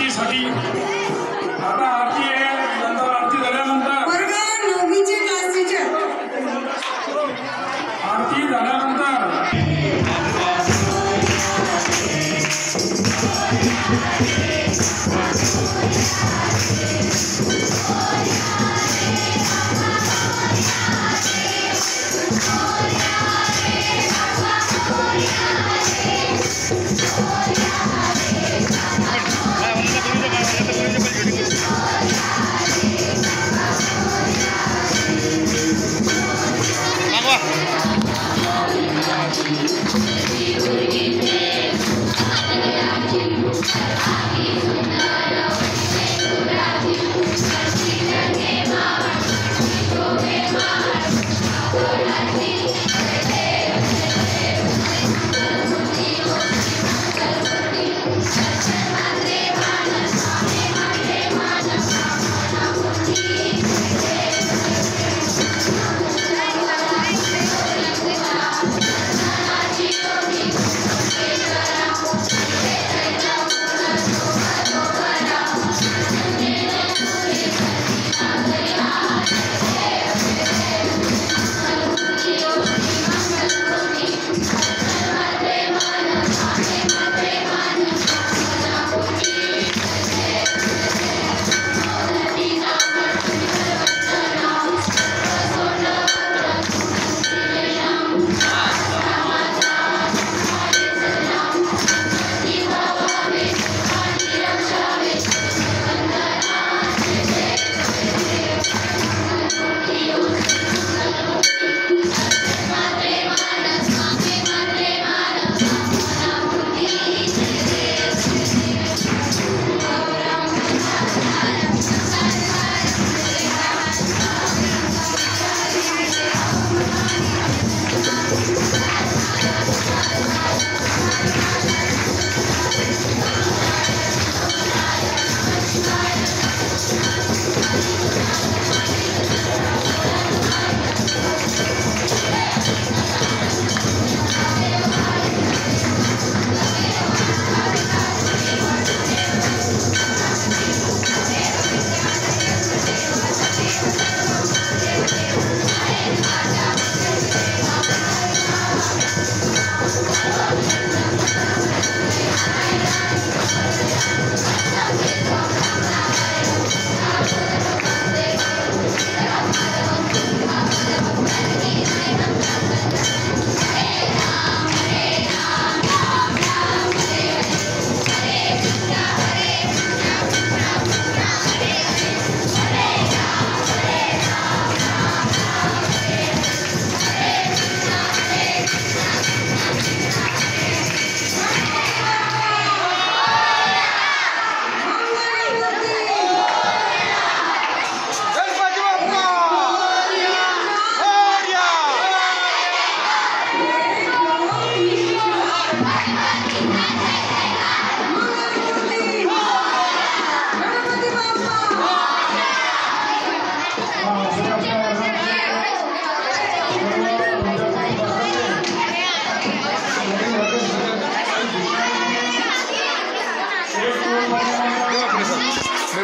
आरतीसाठी आता आरती आहे, नंतर आरती झाल्यानंतर वर्ग 9वीचे क्लास टीचर आरती झाल्यानंतर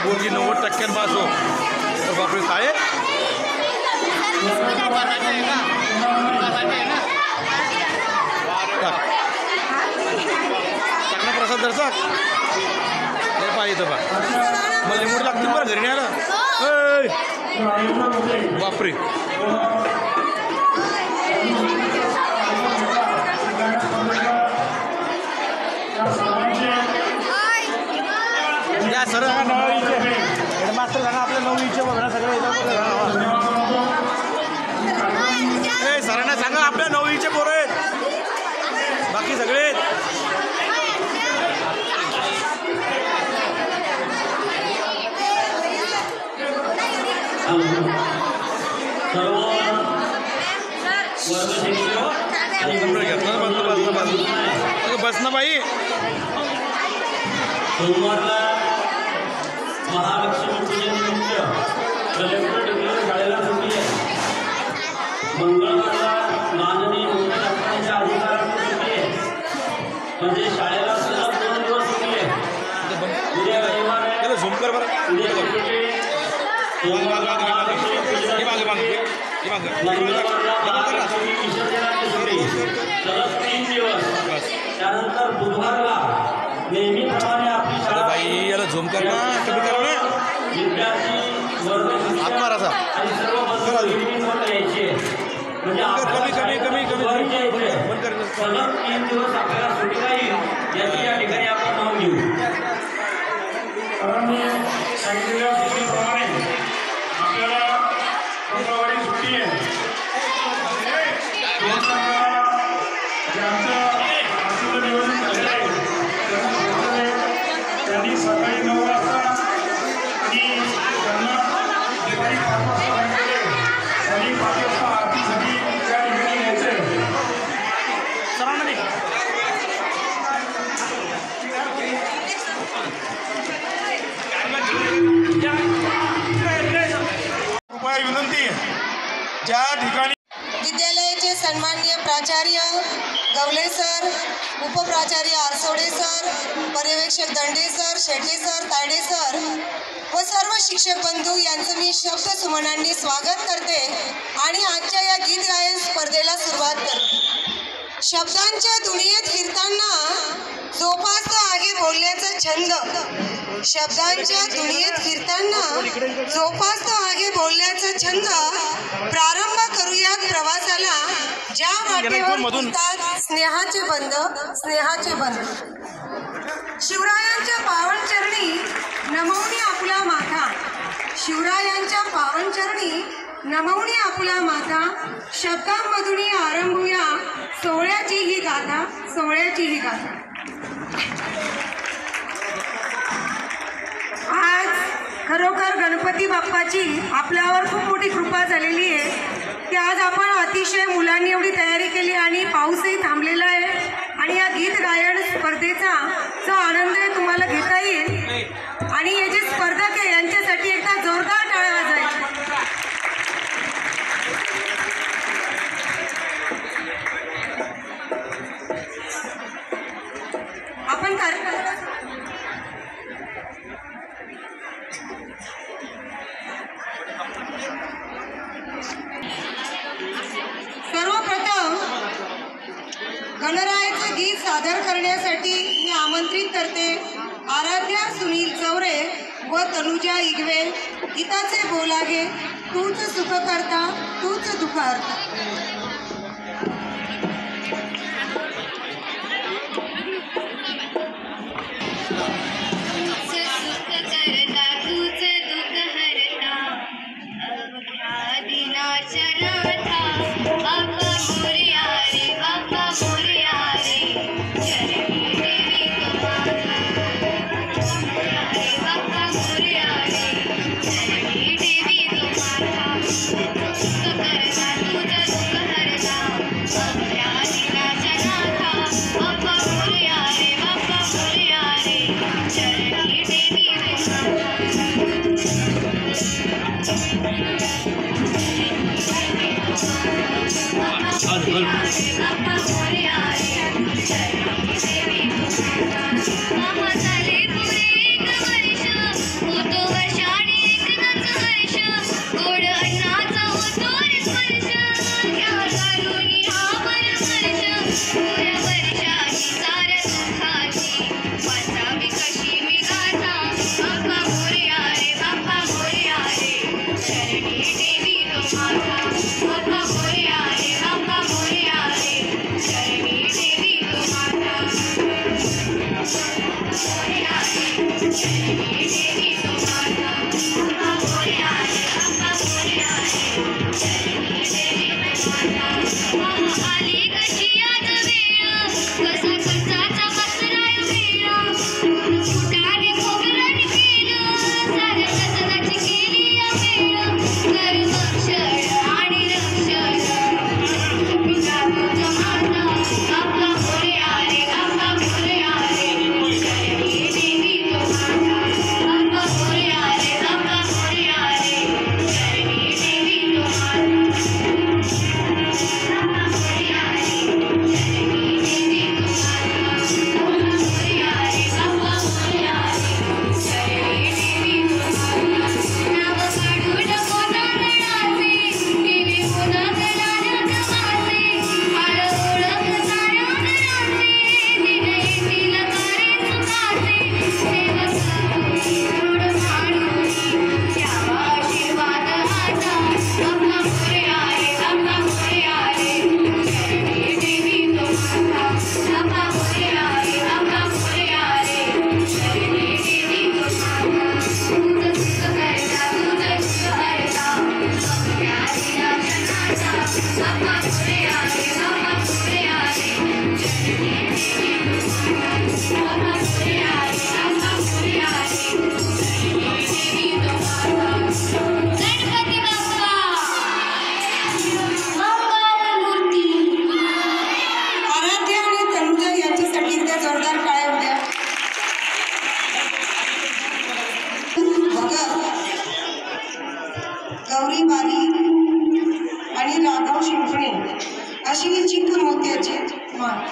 बोलगी 90% पास हो तो बापरे काय टाकणं प्रसाद दर्शक हे पाहिजे बा मला लिंबूड लागतील बरं घरी न्यायला बापरे या सर मास्टर झाला आपल्या 9वीचे बघा सगळं ए सरांना सांगा आपल्या 9वीचे पोरं आहेत बाकी सगळे बस ना बाई सोमवारला महालक्ष्मी पूजनिमित्त कलेक्टर डिग्री शाळेला सुट्टी आहे. मंगळवारला माननीय मुख्याध्यापकांच्या अधिकारांची सुट्टी आहे. म्हणजे शाळेला सलग 2 दिवस सुट्टी आहे. उद्या रविवार आहे. त्याला झूम कर बरं. उद्या सुट्टी. मागे मागे मागे मागे हे मागे मागे हे मागे मंगळवारला विसर्जनाची सुट्टी. सलग 3 दिवस. बस. त्यानंतर बुधवारला नेहमीप्रमाणे आपली अरे शाळा बाई याला झूम कर ना, कमी कर ना. विद्यार्थी वर्ग हात मारायचा. आणि सर्व बंधू भगिनींवर यायची आहे. म्हणजे कमी कमी कमी कमी वर्ग यायचे. बंद कर. सलग 3 दिवस आपल्याला सुट्टी राहील याची या ठिकाणी आपण नोंद घेऊ. सरांनी सांगितलेल्या सूचनेप्रमाणे आपल्याला मंगळवारी सुट्टी आहे. आमचं नियोजन झालेलं आहे. त्यांनी सकाळी 9 वाजता आणि त्यांना दुपारी 5 वाजता सांगितले आणि 5 वाजता आरतीसाठी त्या ठिकाणी यायचं आहे. कृपया विनंती ज्या ठिकाणी विद्यालयाचे सन्माननीय प्राचार्य गवले सर, उपप्राचार्य आरसोडे सर, पर्यवेक्षक Dande sir, Shete sir, Tayde sir व सर्व शिक्षक बंधू यांचं मी शब्द सुमनांनी स्वागत करते आणि आजच्या या गीत गायन स्पर्धेला सुरुवात करते. शब्दांच्या दुनियेत फिरताना जोपासतो आहे बोलण्याचा छंद. शब्दांच्या दुनियेत फिरताना जोपासतो आहे बोलण्याचा छंद. प्रारंभ करूयात प्रवासाला ज्या वाटेवर फुलतात स्नेहाचे बंध, स्नेहाचे बंध. शिवरायांच्या पावनचरणी नमवणी आपला माथा, शिवरायांच्या पावनचरणी नमवणी आपला माथा. शब्दांमधून आरंभूया सोहळ्याची ही गाथा, सोहळ्याची ही गाथा. आज खरोखर गणपती बाप्पाची आपल्यावर खूप मोठी कृपा झालेली आहे की आज आपण अतिशय मुलांनी एवढी तयारी केली आणि पाऊसही थांबलेला आहे आणि या गीत गायन स्पर्धेचा जो आनंद आहे तुम्हाला घेता येईल. आणि हे जे स्पर्धक आहे यांच्यासाठी एकदा जोरदार टाळ्या वाजवायच्या. आपण सर्वप्रथम गणरायाचं गीत सादर करण्यासाठी मी आमंत्रित करते आराध्या सुनील चौरे व तनुजा इगवे. गीताचे बोल आहे तूच सुख करता तूच दुःख हरता. गौरी बारी आणि राघव शिंपणे अशी चिक मोत्याची माळ.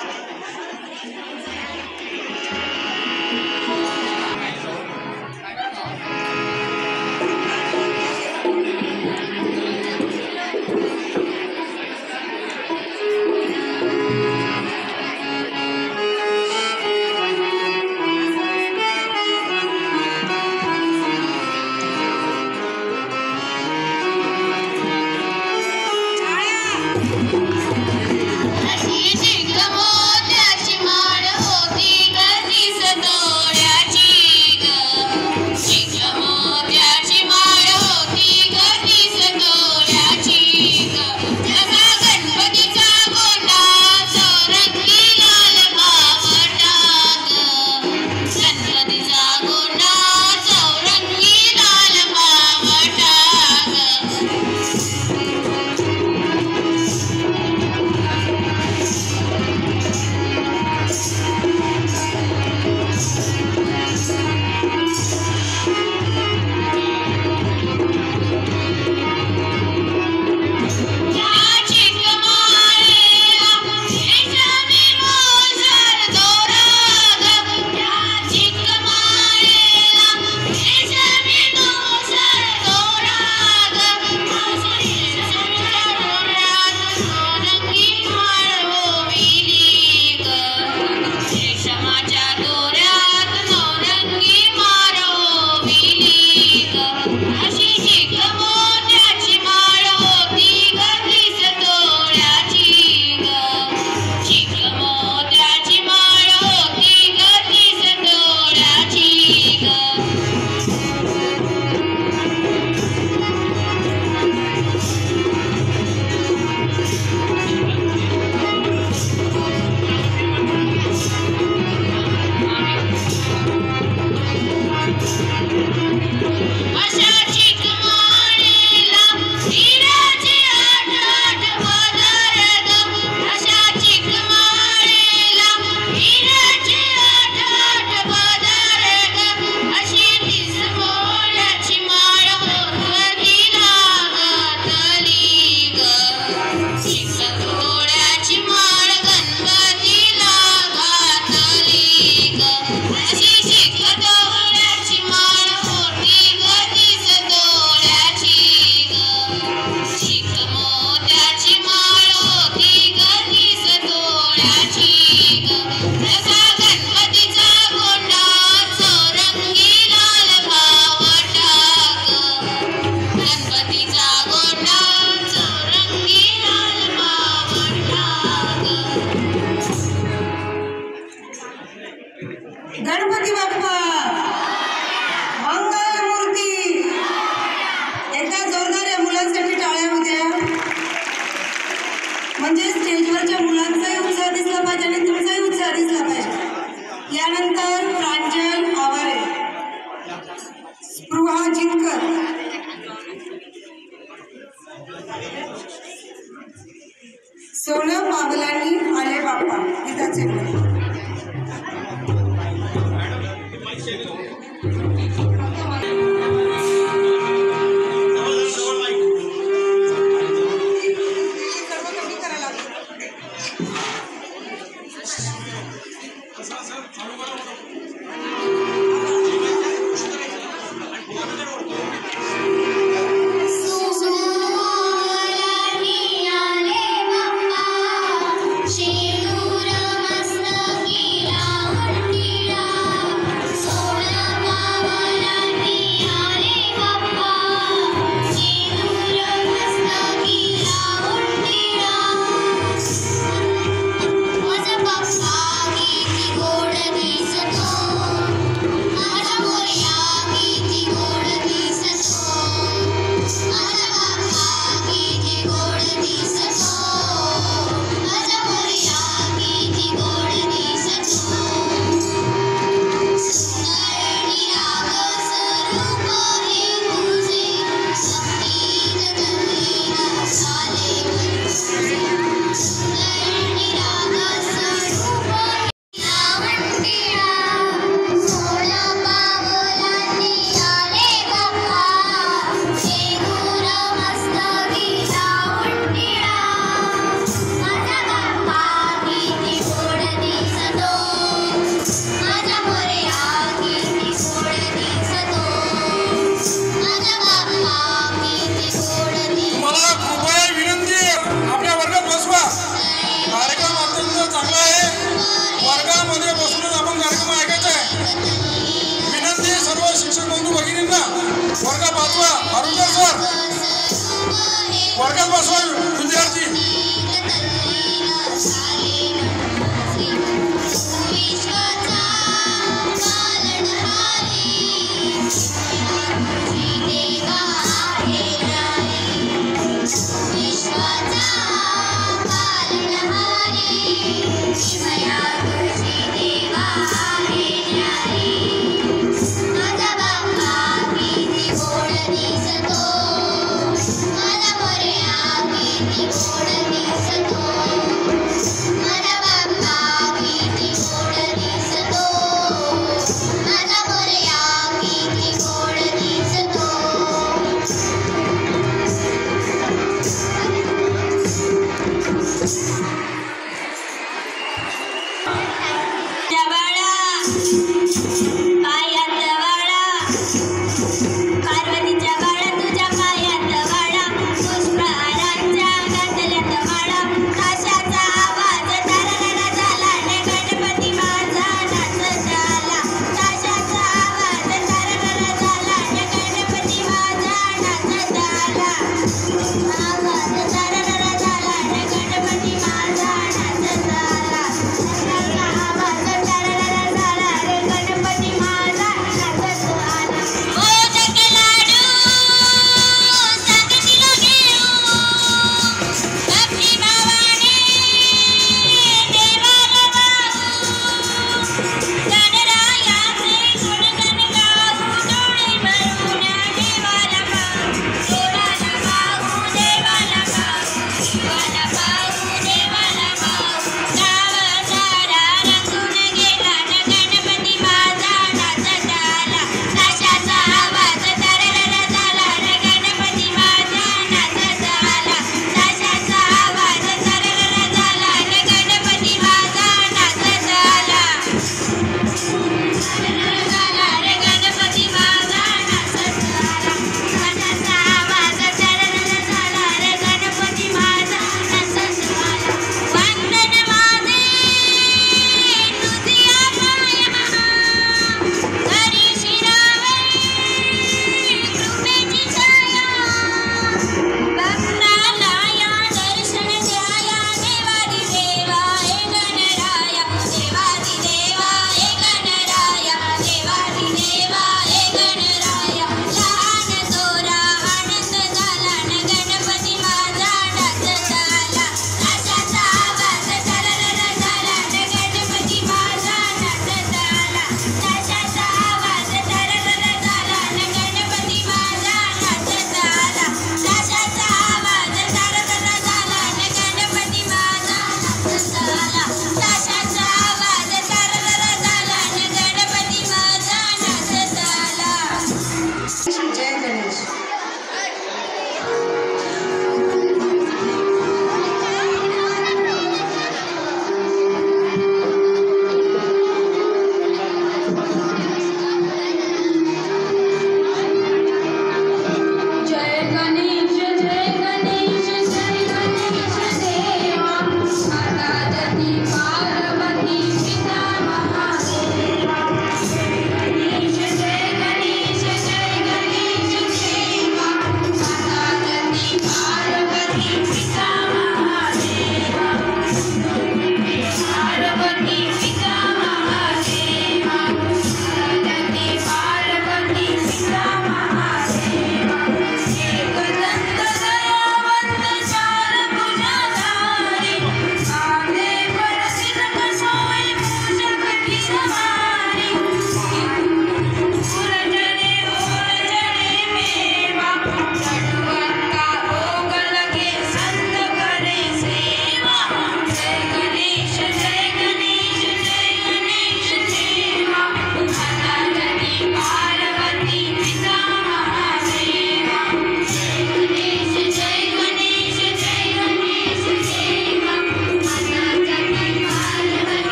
गणपती बाप्पा मंगल मूर्ती. एकदा जोरदार या मुलांसाठी टाळ्या होत्या. म्हणजे स्टेजवरच्या मुलांचाही उत्साह दिसला पाहिजे आणि तुमचाही उत्साह दिसला पाहिजे. यानंतर प्रांजल आवारे, स्पृहा जिंकर, सोनम पावलांनी आले बाप्पा गीताचे मुलं. शेणूर मस्तकी लावून शिक्षक बंधू भगिनींना वर्ग 5वा अरुणकर सर वर्गात बसवा विद्यार्थी मला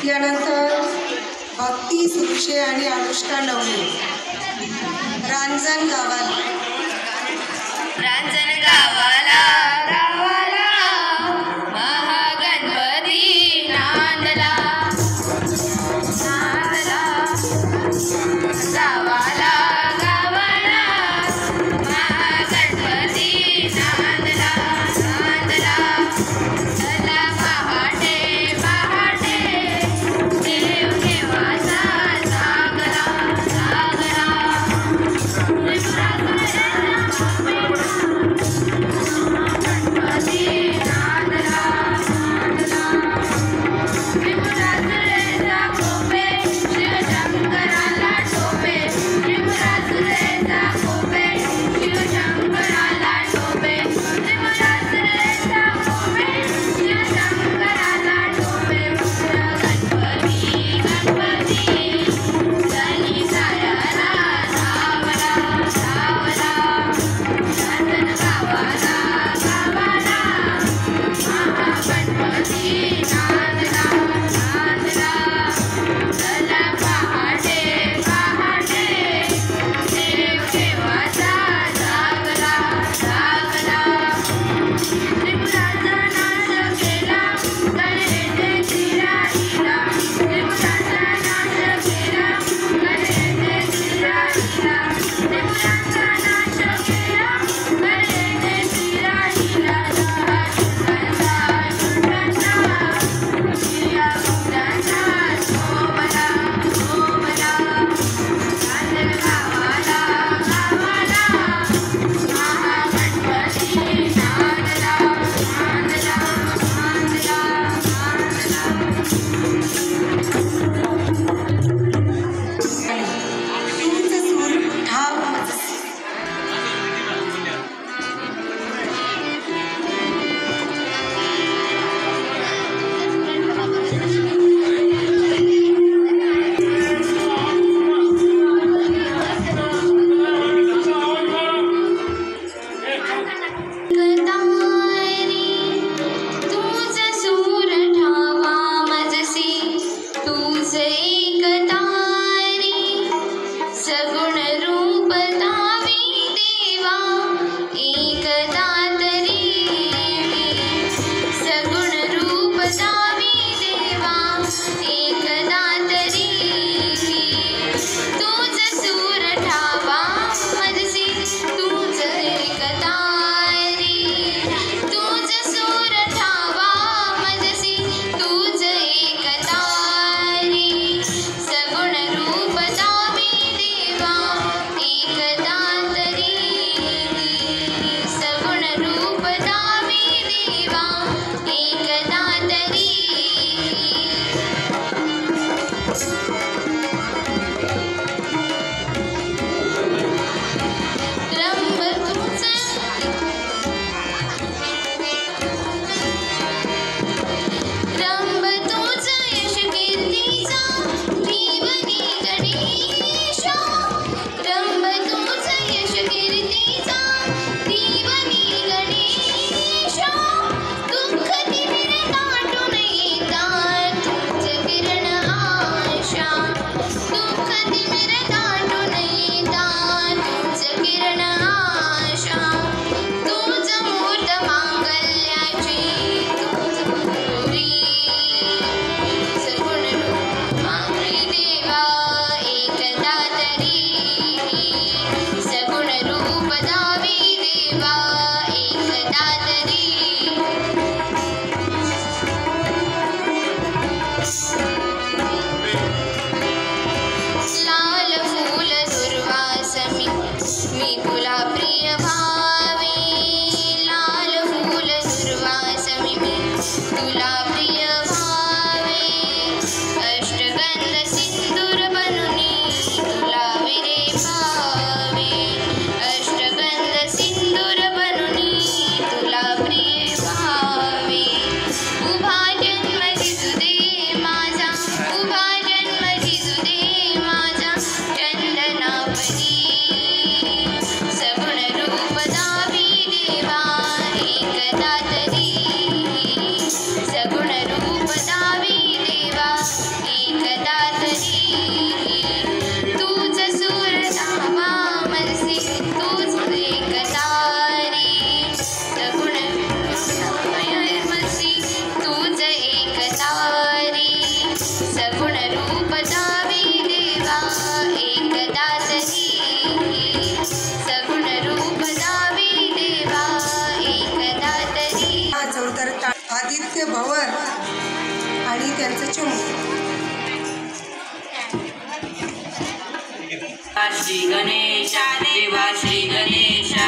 त्यानंतर भक्ती सुक्षे आणि अनुष्का नवले. रांजण गावाला. रांजण गावाला गावाला महागणपती नांदला नांदला. गावाला गावाला महागणपती नांदला नांदला. चला पहाटे पहाटे देव देवाचा जागला जागला. सगुण आदित्य भवर आणि त्यांचं चमू. श्री गणेशा देवा श्री गणेशा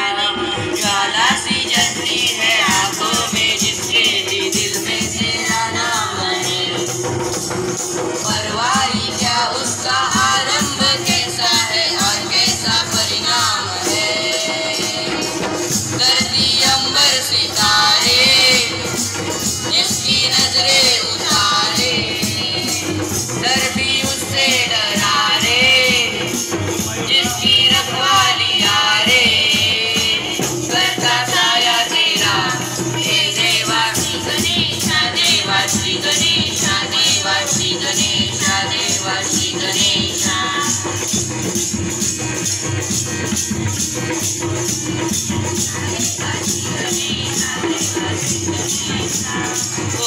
ज्वाला सी जलती है आंखों में जिसके भी दिल में तेरा नाम है परवाही क्या उसका आरंभ कैसा है और कैसा परिणाम है धरती अंबर सितारे जिसकी नजरे उतारे डर भी उससे डरा रे जिसकी रखवाली यारे करता साया तेरा हे देवा श्री गणेशा देवा श्री गणेशा देवा श्री गणेशा देवा श्री गणेशा ओ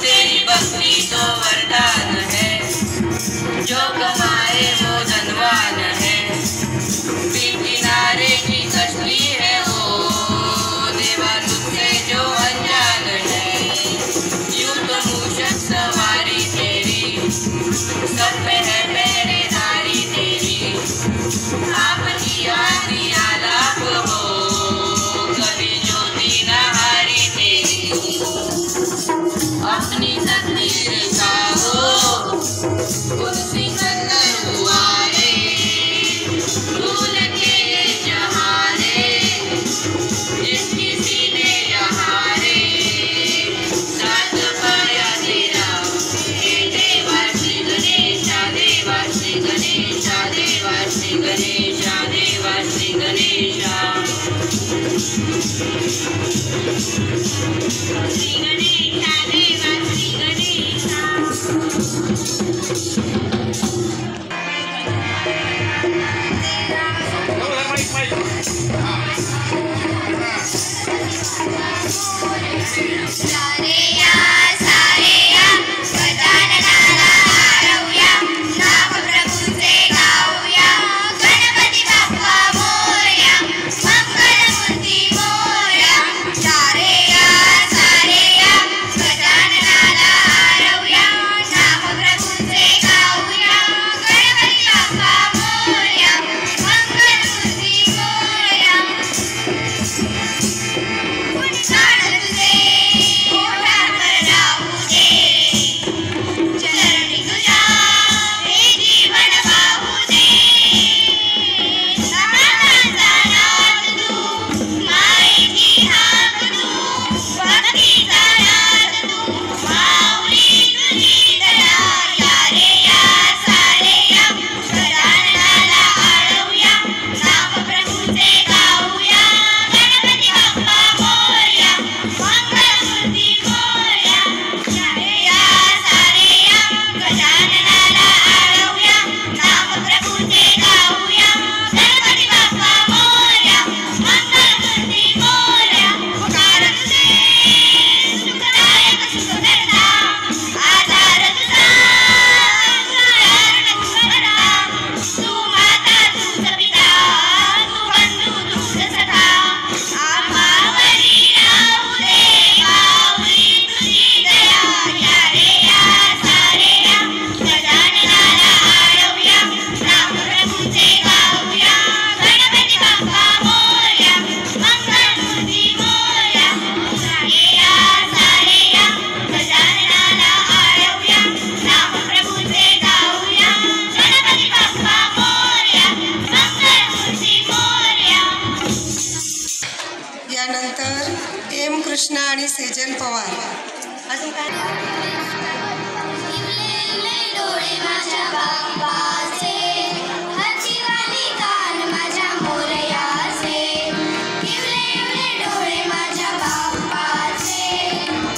तेरी भक्ति तो वरदान है जो कमाए वो धनवान है किनारे की कश्ती है वो देवा तुझसे जो अनजान है यूं तो मूषक सवारी तेरी सब पे है पहरेदारी तेरी आपकी आदि आलाप हो कभी ज्योति न हारी तेरी अपनी तकदीर का हो कुर्सी कंदर हुआ रे भूल के ये जहाँ रे जिसकी सीने यहाँ रे साथ पाया तेरा हे देवा श्री गणेशा देवा श्री गणेशा देवा श्री गणेशा देवा श्री गणेशा श्री गणेशा देवा श्री गणेशा सारेया सारेया गजाननाला आरवूया नाम प्रभूचे गाऊया गणपती बाप्पा मोरया मंगलमूर्ती मोरया सारेया सारेया गजाननाला आरवूया नाम प्रभूचे गाऊया गणपती बाप्पा मोरया मंगलमूर्ती मोरया यानंतर एम कृष्णा आणि सेजल पवार. अजून काय डोळे माझ्या बाप्पाचे हातीवाली कान माझ्या मोरयाचे इवले डोळे माझ्या बाप्पाचे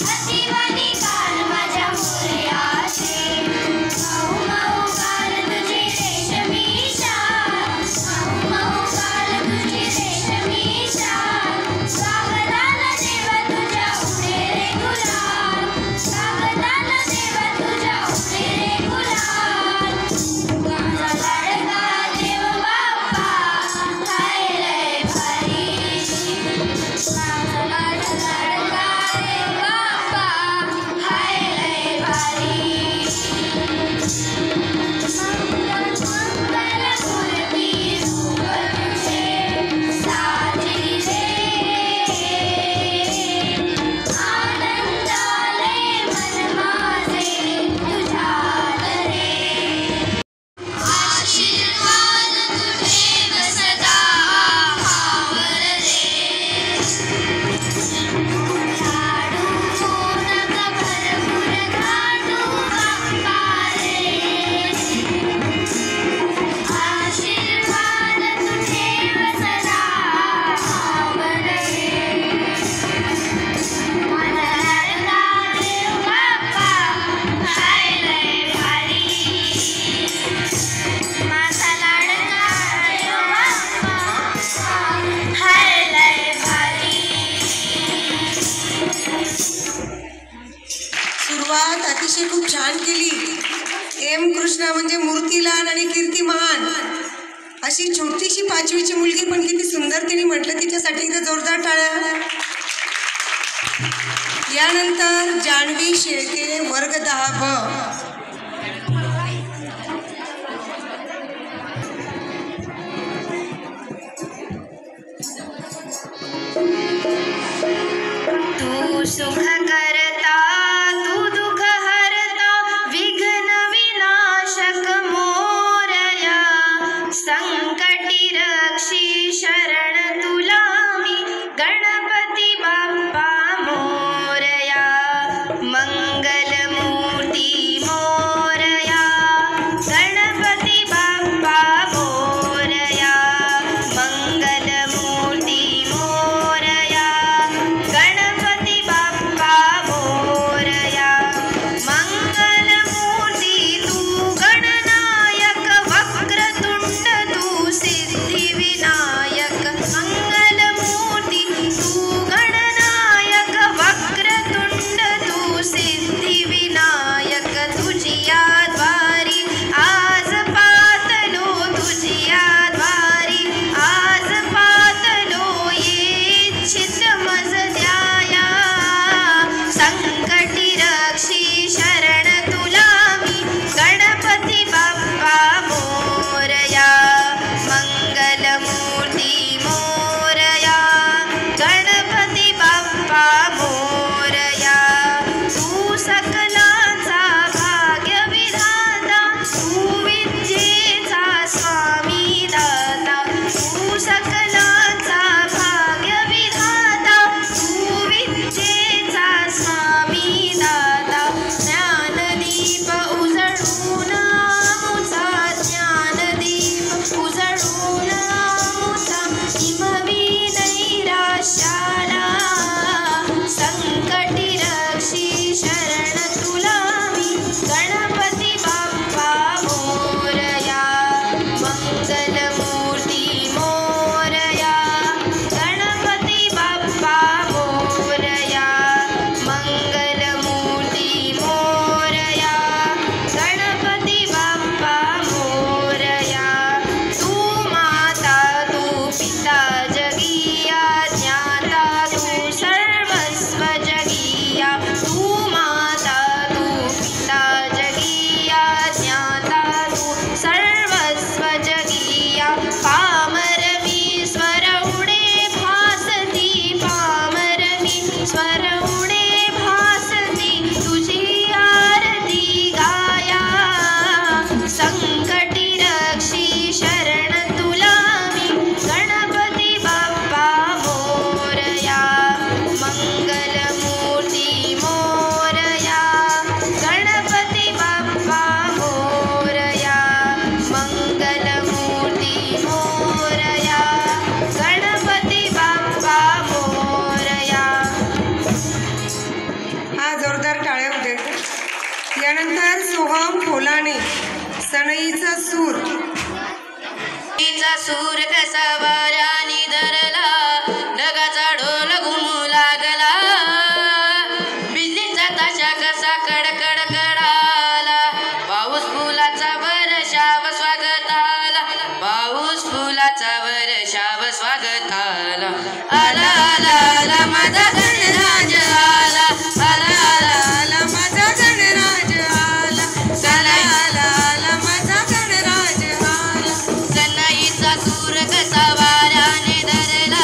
हातीवाली कान माझ्या मोरयाचे माऊ माऊ कान तुझी रेशमी शाल माऊ माऊ कान तुझी रेशमी शाल स्वागताला देवा तुझ्या उडे रे गुलाल स्वागताला देवा तुझ्या उडे रे गुलाल सुरुवात अतिशय खूप छान केली. एम कृष्णा म्हणजे मूर्तिलान आणि कीर्तिमान अशी छोटीशी 5वीची मुलगी पण किती सुंदर तिने म्हटलं. तिच्यासाठी एकदा जोरदार टाळ्या. यानंतर जान्हवी शेळके वर्ग 10ब. तू सुख करता तू दुःख हरता विघ्न विनाशक मोरया संकटी रक्षी शरण तुला मी गणपती बाप्पा मोरया मंगल मूर्ती मोरया गणपती बाप्पा मोरया मंगल मूर्ती मोरया गणपती बाप्पा मोरया मंगल मूर्ती तू गणनायक वक्रतुंड तू सिद्धी विनायक मंगल मूर्ती तू गणनायक वक्रतुंड तू सिद्धी विनायक तुझिया द्वारी आज पातलो तुझिया द्वारी आज पातलो येच्छित मज द्याया संकटी रक्षी शरण तुला मी गणपती बाप्पा मोरया मंगल मूर्ती मोरया गणपती बाप्पा मोरया तू सकलांचा भाग्य विधाता तू विद्येचा स्वामी दाता तू सकलांचा भाग्य विधाता तू विद्येचा स्वामी दाता ज्ञानदीप उजळून आमुचा ज्ञानदीप उजळून आमुचा हिमवी नैराश्याला संकटी रक्षी शरण तुला मी गणपती बाप्पा मोरया मंगल मूर्ती मोरया गणपती बाप्पा मोरया मंगल मूर्ती मोरया गणपती बाप्पा मोरया तू माता तू पिता जगिया ज्ञाता तू सर्वस्व जगिया तू माता तू पिता जगिया ज्ञाता तू सर्वस्व जगिया पामर मी स्वर उडे भासती पामर मी स्वर उडे भासती तुझी आरती गाया संकटी रक्षी शरण तुला मी गणपती बाप्पा मोरया मंगल मूर्ती मोरया गणपती बाप्पा मोरया मंगल मूर्ती मोरया गणपती बाप्पा मोरया. हा जोरदार टाळ्या होते. यानंतर सोहम फुलाणे सनईचा सूर. चा सूर कसा वाऱ्याने धरला ढगाचा ढोल घुमू लागला बिजलीचा ताशा कसा कडकड कडाला पाऊस फुलाचा वर्षाव स्वागताला पाऊस फुलाचा वर्षाव स्वागताला आला आला आला माझा गणराज आला आला आला आला माझा गणराज आला आला आला आला माझा गणराज आला सनईचा सूर कसा वाऱ्याने धरला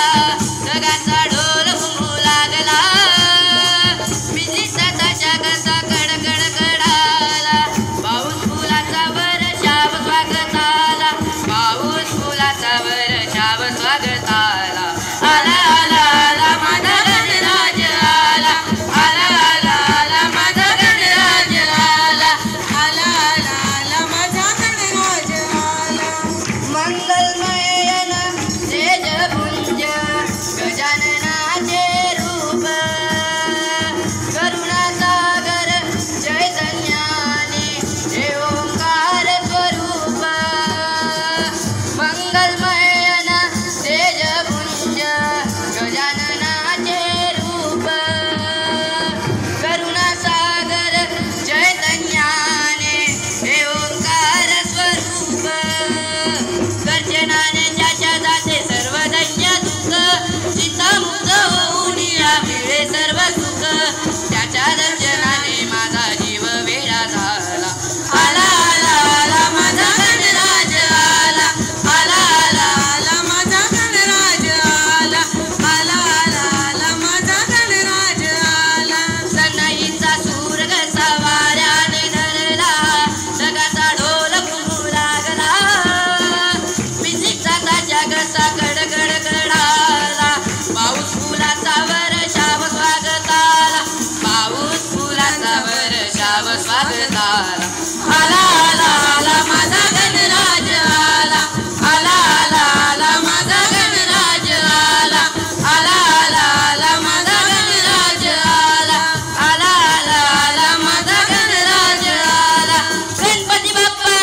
स्वागताला आला आला आला माझा गणराज आला आला आला आला माझा गणराज आला आला आला आला माझा गणराज आला आला आला आला माझा गणराज आला गणपती बाप्पा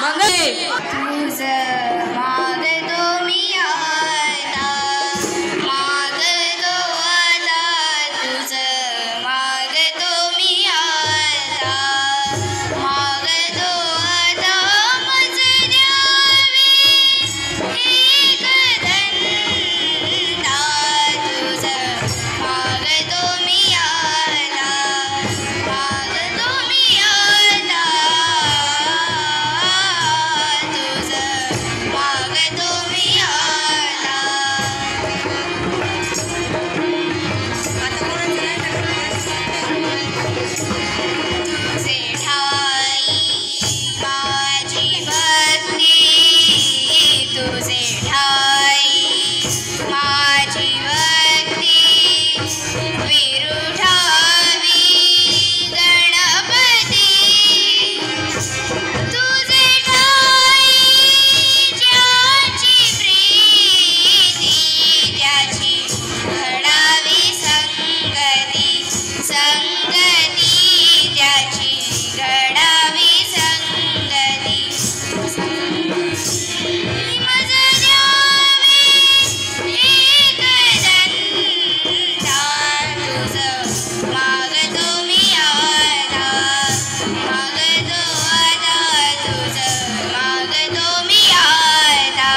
मंगळे तुझं मागतो मी आता मागतो आता तुझं मागतो मी आता मागतो आता मज द्यावी एक धंदा तुझं मागतो मी आता मागतो मी आता तुझं मागतो मी आता तुझे ठाई माझी भक्ती तुझे ठाई माझी भक्ती विरुठावी गणपती तुझे ठाई ज्याची प्रीती त्याची घडावी संगती संगती त्याची घडावी संगती मज द्यावी एक धंदा तुझं मागतो मी आता मागतो आता तुझं मागतो मी आता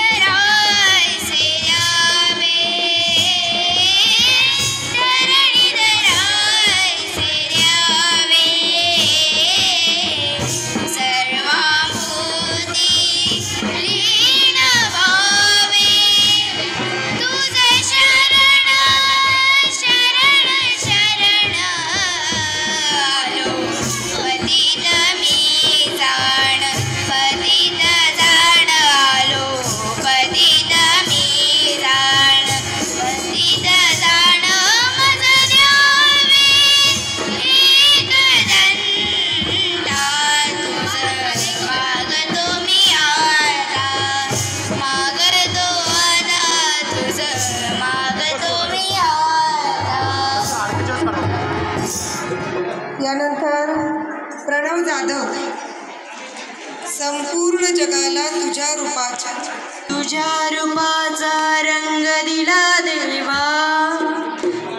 धरणीधरायसे द्यावे धरणीधरायसे द्यावे सर्वाभूती लीन व्हावे तुझं शरण शरण शरण आलो पतित मी जाण पतित जाण आलो पतित मी जाण पतित जाण मज द्यावे एक धंदा तुझं मागतो मी आता मागतो आता तुझं मागतो मी आता यानंतर प्रणव जाधव संपूर्ण जगाला तुझ्या रूपाचा रंग दिला देवा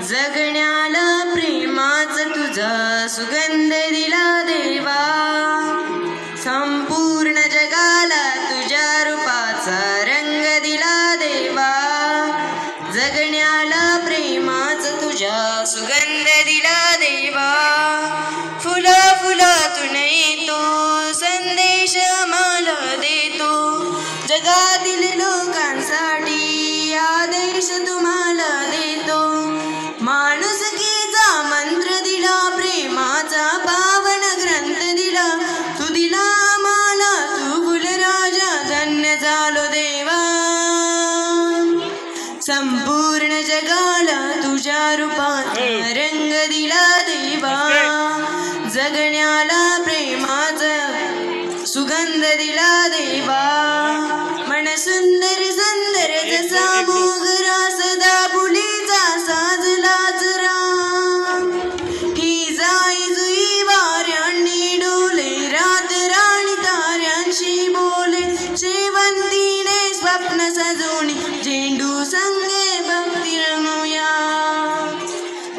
जगण्याला प्रेमाच तुझा सुगंध दिला देवा संपूर्ण जगाला तुझ्या रूपाचा रंग दिला देवा जगण्याला प्रेमाच तुझा सुगंध दिला देवा फुला फुलातून येतो संदेश आम्हाला देतो जगातील लोकांसाठी आदेश तुम्हाला देतो माणुसकीचा मंत्र दिला प्रेमाचा पावन ग्रंथ दिला तू दिला आम्हाला तू फुलराजा धन्य झालो देवा संपूर्ण जगाला तुझ्या रूपाचा रंग दिला देवा जगण्याला प्रेमाचा सुगंध दिला देवा मन सुंदर सुंदर जसा मोगरा सदा फुलीचा साजलाच राम ही जाई जुई वाऱ्यांनी डोले रात राणी ताऱ्यांशी बोले शेवंतीने स्वप्न सजवणी झेंडू संगे भक्ती रमूया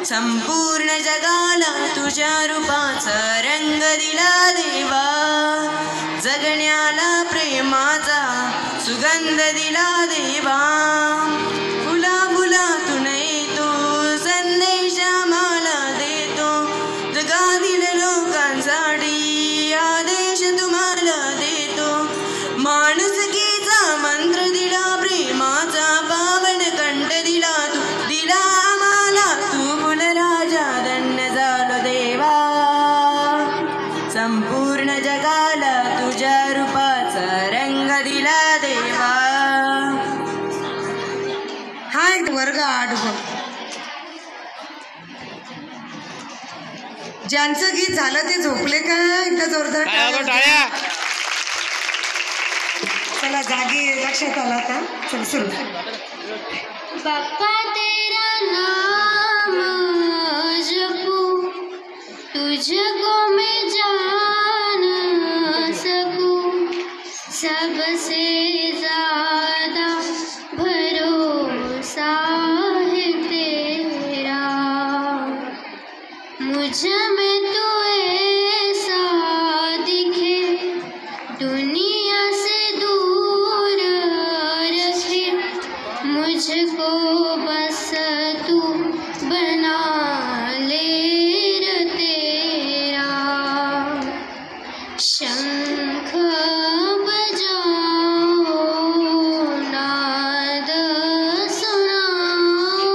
संपूर्ण जगाला तुझ्या रूपाचा रंग दिला देवा जगण्याला प्रेमाचा सुगंध दिला देवा फुला फुलातून येतो संदेश आम्हाला देतो जगातील लोकांसाठी आदेश तुम्हाला देतो माणुसकीचा मंत्र दिला प्रेमाचा पावन कंठ दिला तू दिला आम्हाला तू फुलराजा धन्य झालो देवा संपूर्ण जगाला तुझ्या रूपाचा रंग दिला देवा वाटोबा. ज्यांचं गीत झालं ते झोपले का? एकदा जोरदार टाळ्या. चला जागी लक्षात आला आता. चल सुरू. बाप्पा तेरा नाम जपू तुझको मैं जान सकूं सबसे ज्यादा भरोसा है तेरा मुझ में तू ऐसा दिखे दुनिया से दूर रखे मुझको बस तू बना ले रे तेरा शंख बजाओ नाद सुनाओ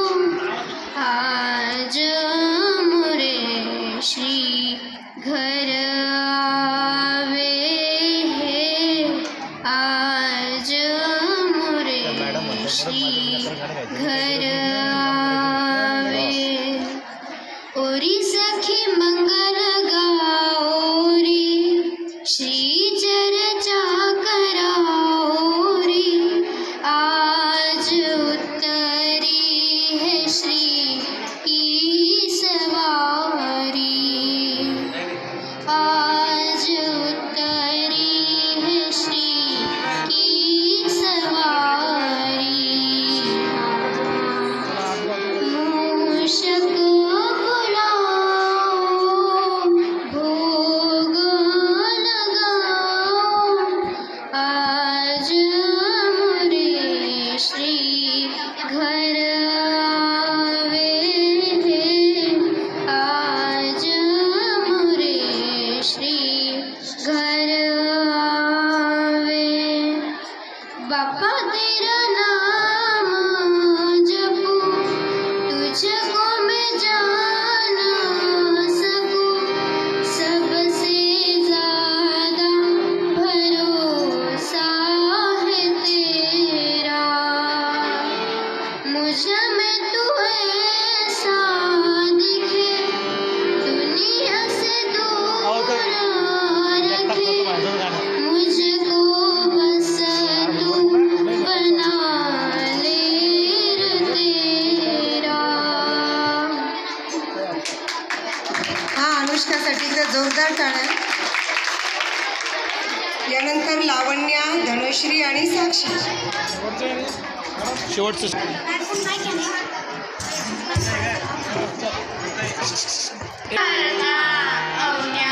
आज मोरे श्री घर आवे है आज मोरे श्री घर आवे ओरी सखी मंगल गाओ रे श्री चर्चा कराओ रे आज उतरी है श्री की सवारी आज उतरी है श्री की सवारी मूषक बुलाओ भोग लगाओ आज मोरे श्री घर आवे है आज मोरे श्री घर आवे बापा तेरा नाम जपू तुझको मैं जान सकूं सबसे ज्यादा भरोसा है तेरा मुझ में तू ऐसा दिखे दुनिया से दूर रखे मुझको बस तू बना ले रे तेरा. हा अनुष्कासाठी तर जोरदार टाळ्या. यानंतर लावण्या, धनश्री आणि साक्षी. शेवटचं औन्या